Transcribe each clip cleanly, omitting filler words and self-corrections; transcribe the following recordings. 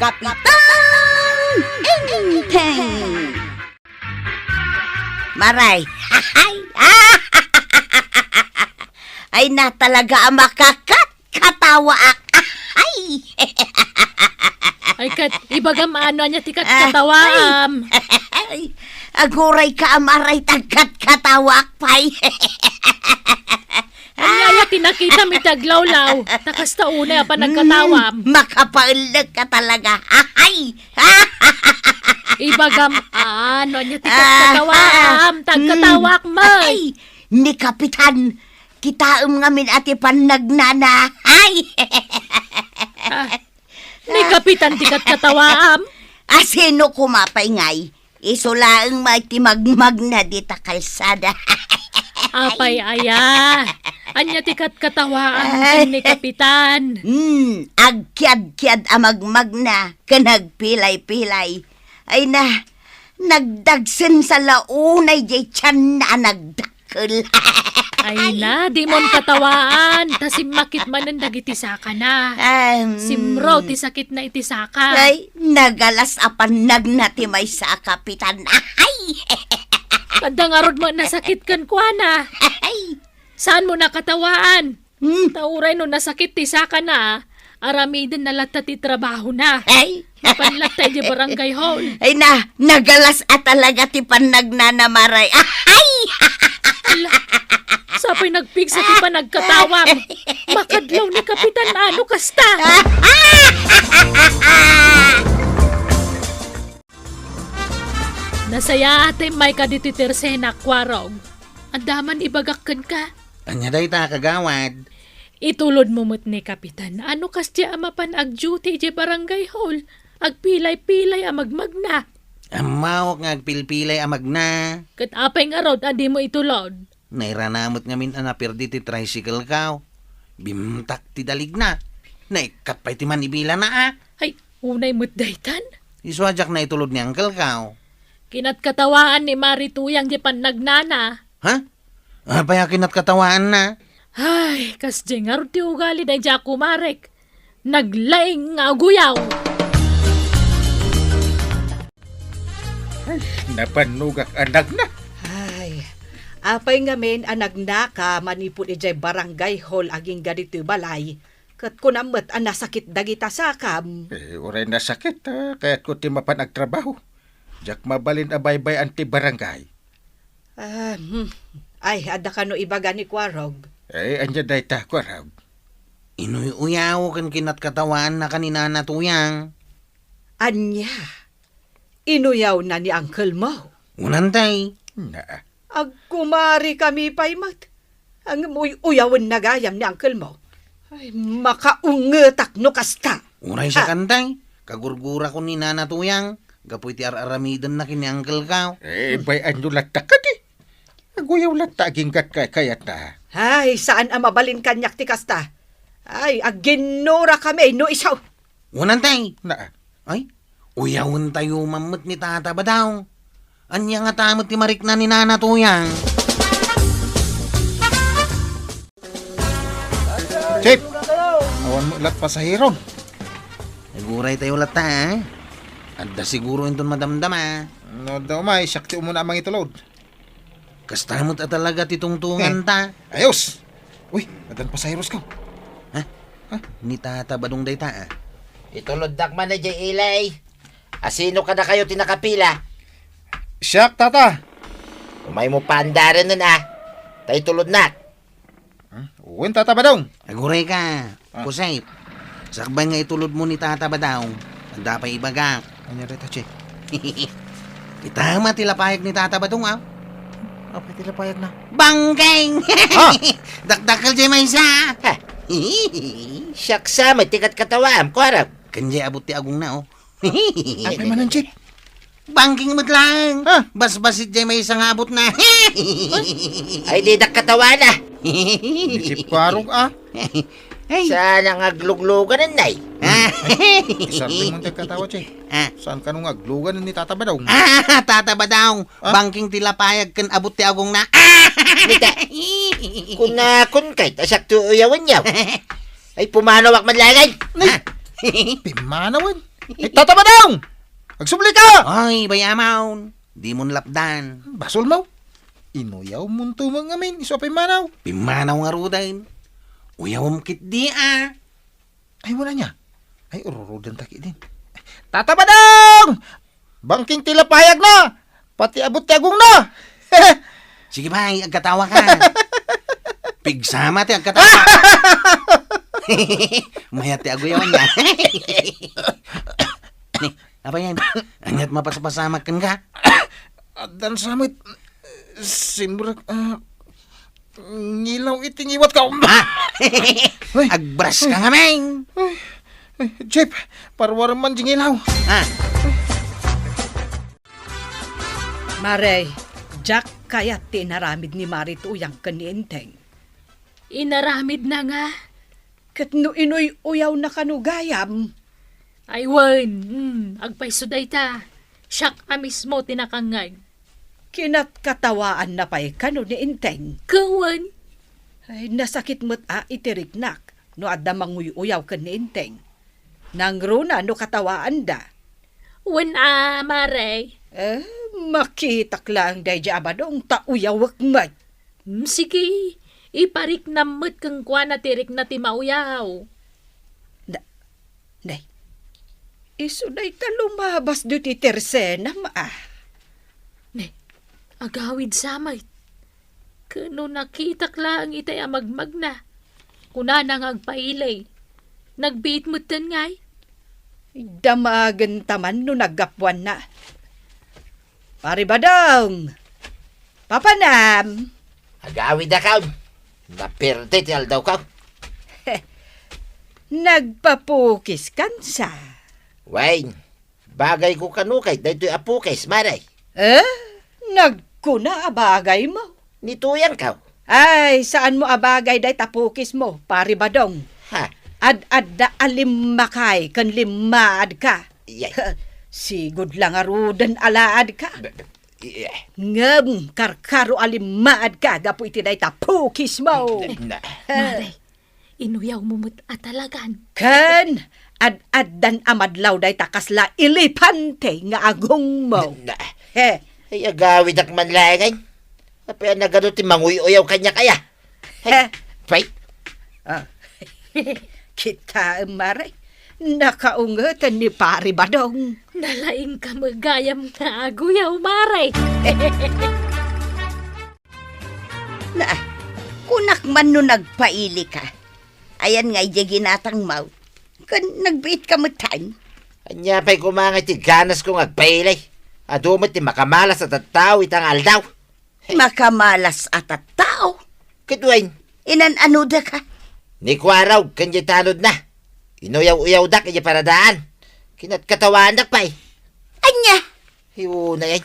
Kapitan Inteng. Maray. Ay na talaga ang makakatawa ak. Ay kat, ibagam ano niya tikat katawaam. Ay, aguray ka amaray tagkat katawak pay. Ay, tinakita mi taglawlaw. Takas tauna pa nagkatawam. Makapaulag ka talaga. Ay! Ibagam ano niya tikat katawaam. Tagkatawak may. Ay! Ni Kapitan, kitaam ngamin ati panagnana. Ay! Ni Kapitan tikat katawaam. Asino kumapay ngay? Isulaang may timagmag na dita kalsada. Apay aya. Anya tikat katawaam ni Kapitan. Agkyad-kyad amagmag na, kanagpilay-pilay. Ay na, nagdagsin sa launay jay tiyan na nagdakkel. Ay na, di mon katawaan. Tasimmakit man ang dagitisaka na. Simro, ti sakit na itisaka. Ay, nagalas apan nagnatimay sa Kapitan. Ay! Kadangarod mo nasakit kan kuana. Ay! Saan mo nakatawaan? Tauray no nasakit ti saka na. Aramidin na latta ti trabaho na. Ay! Panlatay di barangay hall. Ay na, nagalas at talaga ti panagnanamaray. Ay! Sapay nagpig sa ti pa nagkatawam. Makadlaw ni Kapitan ano kasta. Nasaya ate may kadititirse na kwarog. Andaman ibagakkan ka. Anya day ta kagawad. Itulod mo mo't ni Kapitan. Ano kastya amapan ag-duty di barangay hall? Agpilay-pilay amagmag na. Amawak nga agpilpilay amag na. Kat apay nga rod, adi mo itulod. Nairanamot nga min anapirdi ti tricycle kaw. Bimtak ti dalig na. Naikat pa iti man ibila na Ay, unay mo't daytan. Iswadyak na itulod ni Uncle kaw. Kinat-katawaan ni Marituyang di pan nagnana. Ha? Payakin at katawaan na. Ay, kasdi nga rod ti ugali na dya kumarek. Naglaing nga guyaw. Napanugak anak na. Ay, apay ngamin anag na ka manipod ijay barangay hall aging ganito balay. Kat kunamat ang nasakit dagita sakam. Uray na sakit kaya't ko ti mapan agtrabaho. Jak mabalin abaybay anti barangay. Ay, ada ka no ibaga ni Kwarog. Anya day ta, Kwarog. Inuyaw kan kinat katawaan na kanina natuyang. Anya, inuyaw na ni uncle mo. Unantay. Na, Agkumari kami paymat. Ang uyawan na gayam ni uncle mo. Ay, makaungetak no kasta. Uray siya kantay. Kagurgura ko ni nanatuyang. Gapoy ti araramidan na kini Uncle kaw. bay anyo latta ka di. Aguyaw latta aging kayat na. Ay, saan ang mabalin kanyak ti kasta? Ay, aginura kami no isaw. Unantay. Na, Ay, uyawon tayo mamut ni Tata ba daw? Anya nga tamot ti marik na ni nanatuyang. Chip! Awan mo lat pasahiron. Naguray tayo lata Anda siguro inton madamdam No daw may, sakti mo na amang itulod. Kastamot at talaga titungtungan ta. Ayos! Uy, adan pasahiros ka. Ni Tata badong day ta Itulod dakman na jay ilay. Asino ka na kayo tinakapila? Siyak, tata! Umay mo paandaran nun Tay tulod na. Uwin, tata ba daw? Aguray ka. Kusay. Sakbay nga itulod mo ni Tata ba daw? Anda pa ibagak. Anya rito, Chip? Itama tilapayag ni Tata ba daw Apa tilapayag na? Bangkeng! Dakdakal jay may isa. Siyaksa, may tikat katawaam. Kwarap. Kanya abot ti agong na Ay, manan, Chip. Bangking mo't lang. Bas-basit jay may isang abot na. Ay, di katawa na. Chip Kwarog, Sana nga gluglugan na nay. Isarting mong katawa, Chip. Saan ka nung aglugan ni Tata ba daw? Tata ba daw? Bangking tilapayag kan abot ti agong na. Mita, kun kay, tasak tu uyawan yaw. Ay, pumanawak man lagay. Pimanawan. Tatabadong! Agsubli ka! Ay, bayamaon. Di mo lapdan. Basol mo. Inuyaw mo to mga amin. Isopay manaw. Pimanaw nga rudain. Uyawam kit di Ay, wala niya. Ay, ururudan taki din. Tatabadong! Bangking tilapayag na! Pati abot tiagong na! Sige bay, agkatawa ka. Pigsama ti agkatawa. Mayat ti aguyawan na. Ni, apa yan? Anyat mapaspasamak kan ka? Dan samit, simbrag, ngilaw itingiwat ka. Ha? Agbras ka nga, Meng. Jeep, parwar man jingilaw. Ha? Maray, Jack kaya tinaramid ni Mari tuyang kaniinteng. Inaramid na nga. Kat no inoy uyaw na kanugayam. Ay, wan. Agpaysuday ta. Siyak a mismo tinakangay. Kinat katawaan na pa'y kano ni Inteng. Kawan. Ay, nasakit mo't itiriknak. No adda manguyaw ka ni Inteng. Nang runa no katawaan da. Wan maray. Makitak lang day abadong tauyawak mat. Sige. Iparik namot kang kwa na tirik na timauyaw. Day, isuday ka lumabas do ti tersena Ne, agawid samay. Kano nakitak lang itay amagmag na. Kuna nang agpailay. Nagbiit mo tan ngay. Damagan taman no naggapwan na. Paribadong! Papanam! Agawid na kaon. Naperde ti aldaw ka. Nagpapukis kansa. Wayne, bagay ko kanukay, dahito apukis, maray. Nagkuna abagay mo. Nituyang ka. Ay, saan mo abagay day tapukis mo, paribadong? Ha? Ad da alimmakay kan limaad ka. Yay. Sigod lang arudan alaad ka. Yeah. Ngam karkaro alimaad ka gapo iti day tapukis mo. Maray, inuyaw mo mo't atalagan. Kan ad-addan amadlaw day takasla ilipante nga agong mo. He, Ay, agawid ak manlangay. Apaya na gano'n ti manguyaw kanya kaya. he. Right? Kita maray. Nakaungatan ni paribadong. Nalaing ka magayam na aguyaw, maray. Na, kunak man no nagpaili ka. Ayan nga ginatang mau. Kan nagbiit ka matan. Anya pa'y kumangay ti ganas kong agpailay. Adumot ti makamalas at tao itang aldaw. Makamalas at at tao. Kitwain, Inan-ano da ka? ni kwaraw kanya tanod na. Inuyaw-uyaw dak kanya paradaan. Kinat katawan dak pa'y. Anya? Hiyo na yan.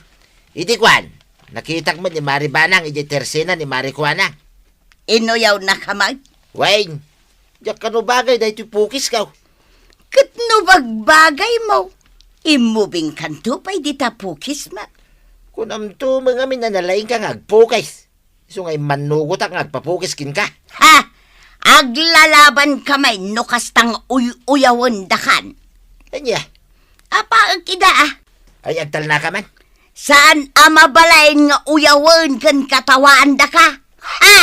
Idi kwan, nakitak mo ni Mari Banang, iji tersena ni Mari Kwanang. Inuyaw na kamag? Wayne, diyak ka no bagay dahil pukis ka. Katno bagbagay mo? Imubing kanto pa'y di tapukis ma. Kung amto mga minanalaing ka ngagpukis. So ngay manugot ang ngagpapukis kin ka. Ha? Aglalaban kamay no kastang uyawan dakan. Anya, Apa ang kida ah? ay agtal na ka man. Saan amabalain nga uyawan kan katawaan da ka? Ha?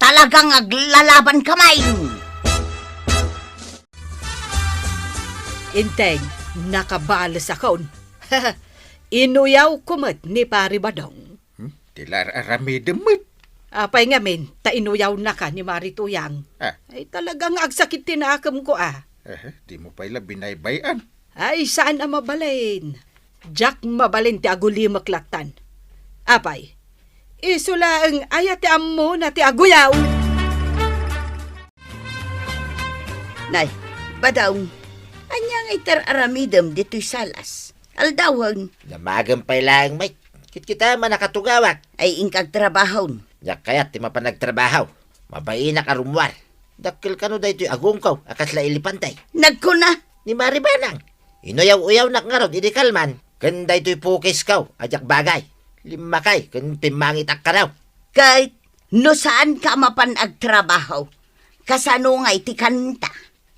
Talagang aglalaban kamay. Inteng, nakabalas akon. Inuyaw kumat ni paribadong. Tilar arami demit. Apay nga men, tainuyaw na ka ni Marituyang. Ay talagang agsakit tinakam ko Di mo pala binaybayan. Ay saan ang mabalin? Jack mabalin ti aguli maklatan. Apay, isula ang ayat ti ammo na ti aguyaw. Nay, badawng. Anyang itar aramidam dito'y salas. Aldawang Namagang pa'y lang, Mike. Kita man nakatugawak. ay ingkag trabahon. Yak kaya't ti mapanagtrabaho. Mabaina ka rumwar. Dakil ka no dahil agong kaw, akas la ilipantay. Nagkuna. Ni Mari Banang. Inuyaw-uyaw na nga ron, idikalman. Ganda ito'y pukis kaw, ajak bagay. Lima kay, kun pimangit ak ka raw. Kahit no saan ka mapan agtrabaho. Kasano nga iti kanta.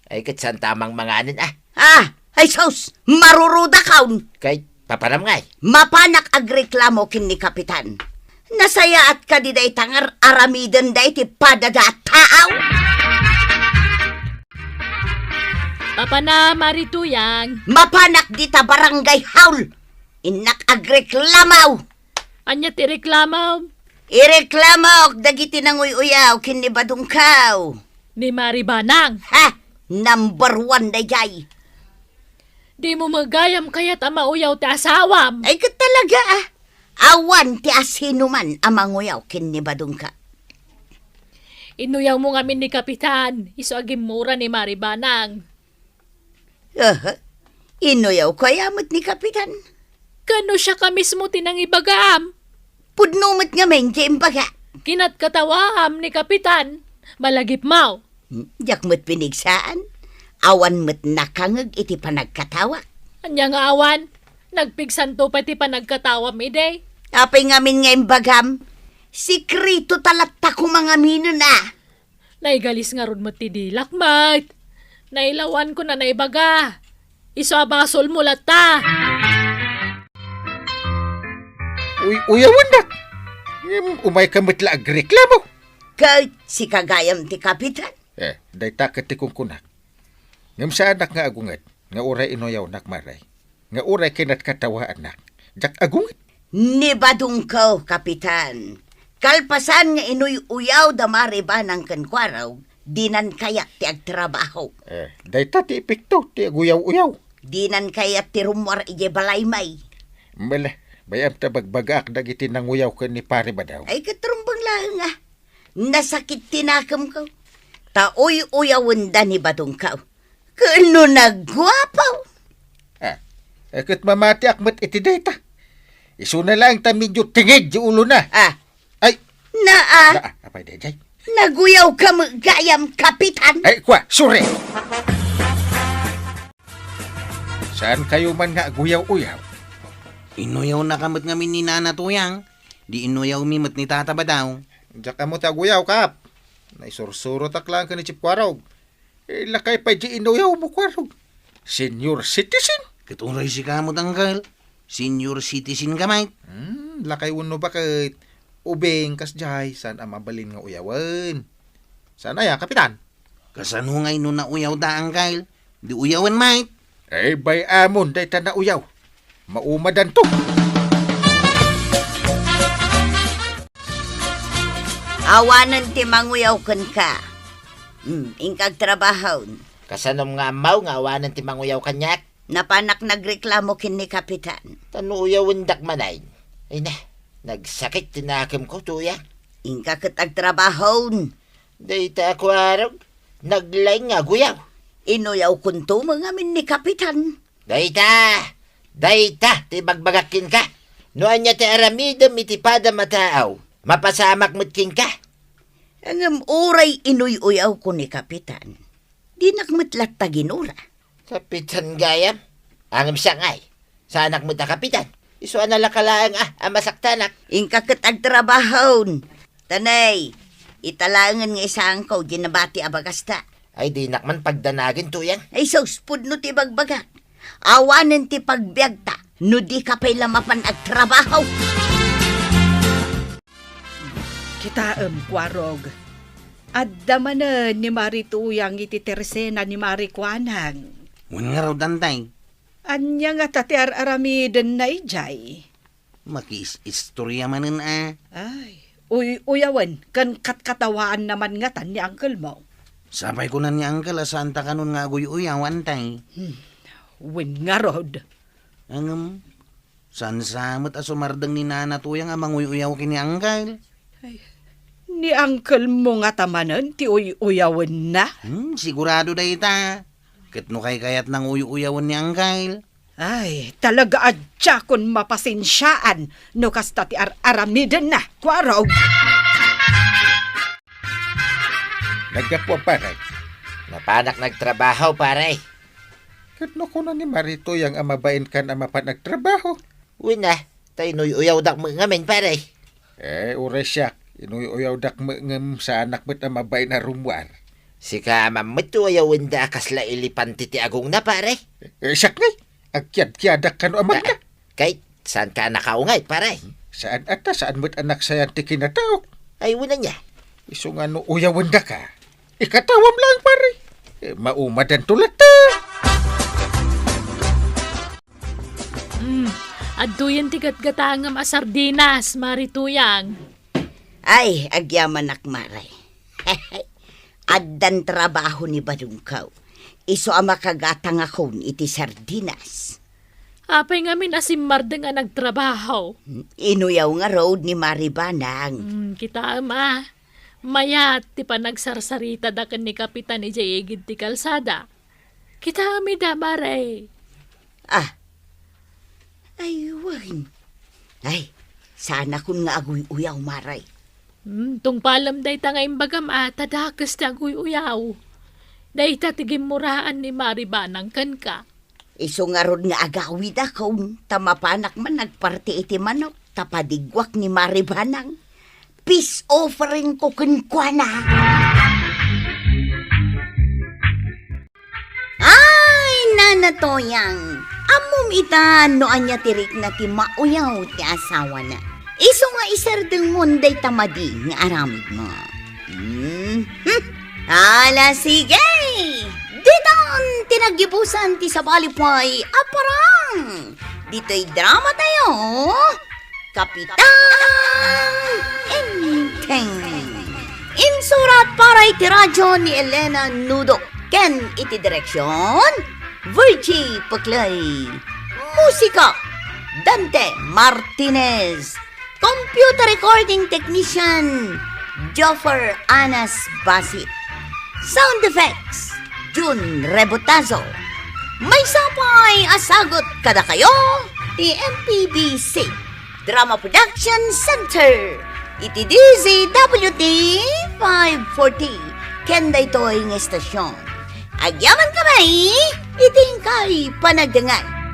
Ay, katsan tamang mga anin ah. Ah, Ay sus, maruruda kaun. Kay paparamngay. Mapanak agreklamo kin ni Kapitan. Nasaya at kadiday tangar aramiden day ti padada taaw. Papa na, Marituyang. Mapanak dita barangay haul. Inak agreklamaw. Anya ti reklamaw Ireklamo dagiti nang uyaw kin ni Badungkaw. ni Maribanang. Ha? Number 1 day jay. Di mo magayam kaya't amauyaw ti asawam. Ay ka talaga ah. Awan ti asinuman amang uyaw kin ni Badungka. Inuyaw mo ngamin ni Kapitan. Iso agim mura ni Maribanang. Inuyaw ko ayamot ni Kapitan. Kano siya ka mismo tinang ibagaam. Pudnumot nga men imbaga. Kinat katawaam ni Kapitan. Malagip mau. Diyak mo't pinigsaan. Awan mo't nakangag iti panagkatawa. Anya nga awan. Nagpigsanto pa ti panagkatawam ide. Apay ngamin nga imbagam. Sikrito talatta ko mga mino na. Naigalis nga ron mo ti dilak, mat. Nailawan ko na naibaga. Iso abasol mo lata. Uyawan dak. Umay ka matla agreklamo. Kahit si kagayam ti Kapitan. Day takat ti kungkunak. Ngam sa anak nga agungat, nga uray inoyaw nak maray. Nga uray kinat katawa anak. Jak agungat. Ni Badungkaw, Kapitan. Kalpasan nga inuy-uyaw da mariba ng kankwaraw, dinan kayat ti agtrabaho. Day ta ti epekto, ti aguyaw-uyaw. Dinan kayat ti rumwar ije balaymay. Mala, bayam ta bagbagak dagiti nanguyaw ka ni pare ba daw. Ay katrumbang lang ah. Nasakit tinakam ko. Taoy-uyawan da ni Badungkaw. Kano nagwapaw? Kat mamati akmat iti data. Isu na lang ta medyo tingid di ulo na. Ay, apay dayjay. Naguyaw ka magayam, Kapitan. Ay, kwa, sure. Saan kayo man nga aguyaw-uyaw? Inuyaw na kamot ngamin ni Nana Tuyang. Di inuyaw mimot ni Tata ba daw? Diyak ka mo taguyaw, kap. Naisursuro taklang ka ni Chip Kwarog. Lakay pa di inuyaw mo, Kwarog. Senior citizen. Katuray si kamot, Uncle. Senior citizen ka, mate. Lakay uno bakit? Ubeng kasjay, saan ang mabalin nga uyawan? Saan ya, Kapitan? Kasanungay no na uyaw da, Uncle. Di uyawan, mate. Ay, bay amon, day ta na uyaw. Maumadan to. Awanan ti manguyaw kan ka. Ingkag trabaho. Kasanom nga amaw nga awanan ti manguyaw kanyak. Napanak nagreklamo kin ni Kapitan. Tanuyawan dak manay. Ay na, nagsakit tinakam ko tuya. Ingka katag trabaho. Dayta Kwarog, naglay nga guyaw. Inuyaw kunto mga min ni Kapitan. Dayta, ti bagbagakin ka. Noan niya ti aramidam iti pada mataaw. Mapasamak mutkin ka. Ang uray inuy-uyaw ko ni Kapitan. Di nakmatlat taginura. Kapitan gayam, angam siyangay. Sa anak mo ta kapitan. Iso analakalaang masaktanak. Ingka katag trabaho. Tanay, italangan nga isang ko, ginabati abagasta. Ay di nakman pagdanagin tuyang. Ay sos, pudno ti bagbaga. Awanan ti pagbiagta, no di ka pa'y lamapan ag trabaho. Kitaem, Kwarog. Adda manen ni Marituyang iti tersena ni Marikwanang. Wan nga raw, Dantay. Anya nga tatiar aramiden na ijay. Makis-istorya manen Ay, uyawan, kan katkatawaan naman nga tan ni uncle mo. Sabay ko na ni Uncle, saan ta kanon nga uyaw, Antay. Win nga rod. Saan samot asumardang ni Nana Tuyang amang uyaw kini Uncle? Ni uncle mo nga tamanan, ti uyawan na. Sigurado da ita. Katno kay kayat ng uyawan ni Uncle. Ay, talaga adya kun mapasensyaan no kasta ti aramiden na, Kwarog. Nagkapo paray. Napanak nagtrabaho pare. Katno ko na ni Marito yung amabain kan amapan nagtrabaho. Uy na, tayo nuyaw dak mo ngamin pare. Uray siya. Inuyaw dak ngam sa anak mo't amabain na rumwar. Sika mamito ayaw wenda kasla ilipan ti agong na pare. Siyak ngay, agkyad-kyadak ka no amag na. Kay, saan ka nakaungay pare? Saan saan mo't anak sayan ti kinatawag? Ay wala niya. Iso nga no uyawan da ka. Ikatawam lang pare. Maumadan tulat ta. Adduyan ti gatgatangam a sardinas, marituyang. Ay, agyaman akmaray. Addan trabaho ni Badungkaw. Iso ang makagatang akon iti sardinas. Apay ngamin asimmar nga nagtrabaho. Inuyaw nga road ni Maribanang. Kita ama, mayat ti panagsarsarita da kan ni Kapitan ijayegid ti kalsada. Kita ami da maray. Ay, wag. Ay, sana kun nga agoy uyaw maray. Tung palam day tangay bagam tadakas ti agoy uyaw. Day tatigim muraan ni Maribanang kan ka. Iso nga rod nga agawid akong tamapanak man nagparti iti manok tapadigwak ni Maribanang. Peace offering ko kunkwana. Ay, nanatoyang. Amom itan no anya tirik na ti mauyaw ti asawa na. Iso nga isardeng munday tamadi nga aramid mo. Ala sige! Diton tinagibusan ti sabalipay aparang! Dito'y drama tayo! Kapitan Inteng! Insurat para iti radyo ni Elena Nudo. Ken iti direksyon Virgie Paklay. Musika Dante Martinez. Computer recording technician Joffer Anas Basit. Sound effects Jun Rebotazo. May sapay asagot kada kayo ti MPBC Drama Production Center. Iti DZWT 540 Kenda ito'y ng estasyon. Agyaman kamay, iting kay panagdangan.